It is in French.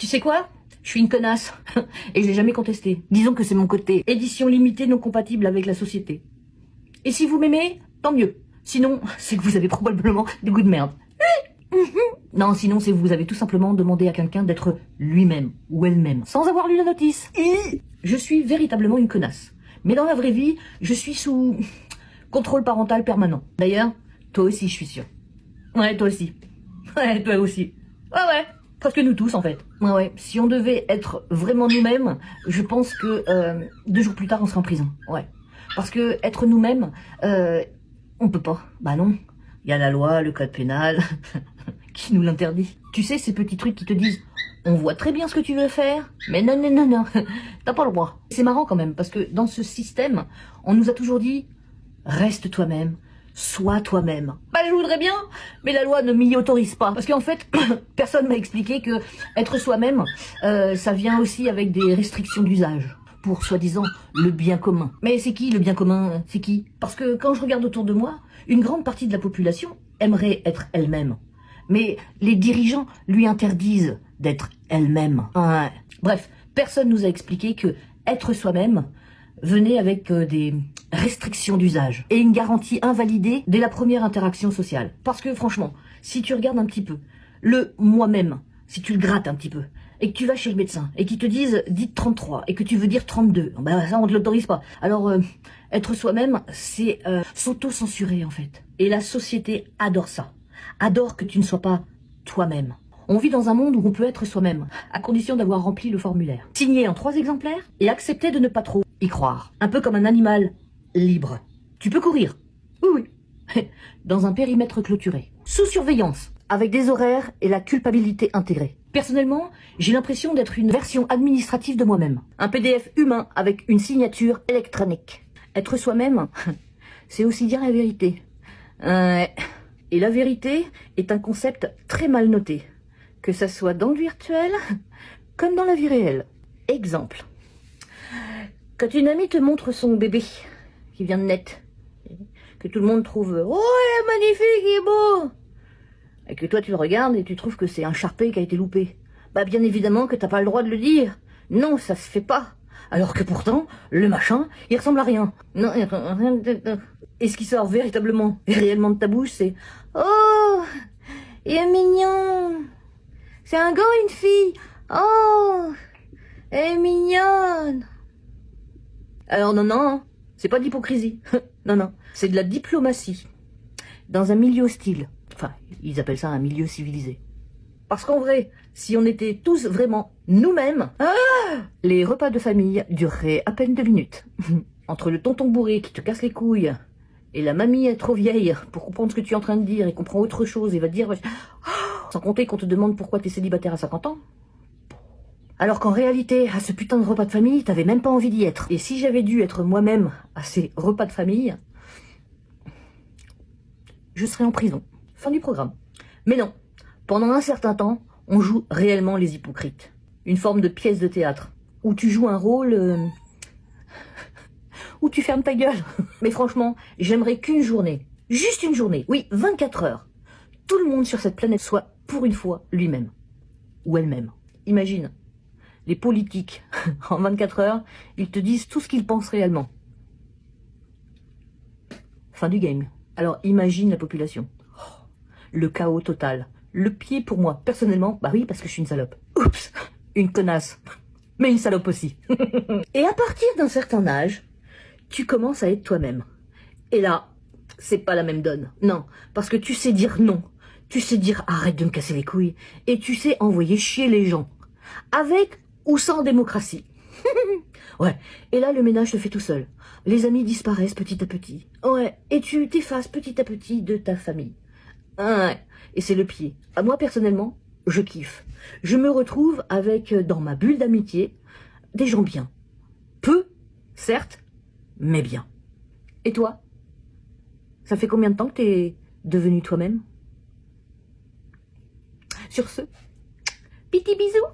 Tu sais quoi? Je suis une connasse et je l'ai jamais contesté. Disons que c'est mon côté édition limitée non compatible avec la société. Et si vous m'aimez, tant mieux. Sinon, c'est que vous avez probablement des goûts de merde. Non, sinon c'est que vous avez tout simplement demandé à quelqu'un d'être lui-même ou elle-même, sans avoir lu la notice. Je suis véritablement une connasse. Mais dans la vraie vie, je suis sous contrôle parental permanent. D'ailleurs, toi aussi, je suis sûre. Ouais, toi aussi. Ouais, toi aussi. Ouais. Presque nous tous, en fait. Ouais. Si on devait être vraiment nous-mêmes, je pense que 2 jours plus tard, on serait en prison. Ouais. Parce que être nous-mêmes, on peut pas. Bah non. Il y a la loi, le code pénal, qui nous l'interdit. Tu sais, ces petits trucs qui te disent « On voit très bien ce que tu veux faire, mais non, t'as pas le droit. » C'est marrant quand même, parce que dans ce système, on nous a toujours dit « Reste toi-même, sois toi-même. » Bah je voudrais bien, mais la loi ne m'y autorise pas. Parce qu'en fait, personne m'a expliqué que être soi-même, ça vient aussi avec des restrictions d'usage. Pour soi-disant le bien commun. Mais c'est qui le bien commun? C'est qui? Parce que quand je regarde autour de moi, une grande partie de la population aimerait être elle-même. Mais les dirigeants lui interdisent d'être elle-même. Ouais. Bref, personne nous a expliqué que être soi-même venait avec des restrictions d'usage et une garantie invalidée dès la première interaction sociale. Parce que franchement, si tu regardes un petit peu, le moi-même, si tu le grattes un petit peu, et que tu vas chez le médecin, et qu'ils te disent « dites 33 » et que tu veux dire 32, ben ça on te l'autorise pas. Alors, être soi-même, c'est s'auto-censurer en fait. Et la société adore ça. Adore que tu ne sois pas toi-même. On vit dans un monde où on peut être soi-même, à condition d'avoir rempli le formulaire. Signé en 3 exemplaires et accepter de ne pas trop y croire. Un peu comme un animal libre. Tu peux courir. Oui. Dans un périmètre clôturé. Sous surveillance. Avec des horaires et la culpabilité intégrée. Personnellement, j'ai l'impression d'être une version administrative de moi-même. Un PDF humain avec une signature électronique. Être soi-même, c'est aussi dire la vérité. Et la vérité est un concept très mal noté. Que ça soit dans le virtuel, comme dans la vie réelle. Exemple. Quand une amie te montre son bébé, qui vient de naître, que tout le monde trouve « Oh, il est magnifique, il est beau !» et que toi tu le regardes et tu trouves que c'est un Sharpay qui a été loupé. Bah bien évidemment que t'as pas le droit de le dire. Non, ça se fait pas. Alors que pourtant, le machin, il ressemble à rien. Non, rien. Et ce qui sort véritablement et réellement de ta bouche, c'est « Oh, il est mignon. C'est un gars ou une fille. Oh, elle est mignonne. » Alors non, c'est pas de l'hypocrisie. Non, c'est de la diplomatie. Dans un milieu hostile. Enfin, ils appellent ça un milieu civilisé. Parce qu'en vrai, si on était tous vraiment nous-mêmes, les repas de famille dureraient à peine 2 minutes. Entre le tonton bourré qui te casse les couilles et la mamie trop vieille pour comprendre ce que tu es en train de dire et comprend autre chose et va te dire sans compter qu'on te demande pourquoi t'es célibataire à 50 ans. Alors qu'en réalité, à ce putain de repas de famille, t'avais même pas envie d'y être. Et si j'avais dû être moi-même à ces repas de famille, je serais en prison. Fin du programme. Mais non, pendant un certain temps, on joue réellement les hypocrites. Une forme de pièce de théâtre, où tu joues un rôle... où tu fermes ta gueule. Mais franchement, j'aimerais qu'une journée, juste une journée, oui, 24 heures, tout le monde sur cette planète soit, pour une fois, lui-même. Ou elle-même. Imagine, les politiques, en 24 heures, ils te disent tout ce qu'ils pensent réellement. Fin du game. Alors imagine la population. Le chaos total. Le pied pour moi, personnellement, bah oui, parce que je suis une salope. Oups, une connasse. Mais une salope aussi. Et à partir d'un certain âge, tu commences à être toi-même. Et là, c'est pas la même donne. Non, parce que tu sais dire non. Tu sais dire arrête de me casser les couilles. Et tu sais envoyer chier les gens. Avec ou sans démocratie. Ouais, et là le ménage se fait tout seul. Les amis disparaissent petit à petit. Ouais, et tu t'effaces petit à petit de ta famille. Ouais, et c'est le pied. Moi personnellement, je kiffe. Je me retrouve avec, dans ma bulle d'amitié, des gens bien. Peu, certes, mais bien. Et toi? Ça fait combien de temps que t'es devenu toi-même? Sur ce, petit bisou.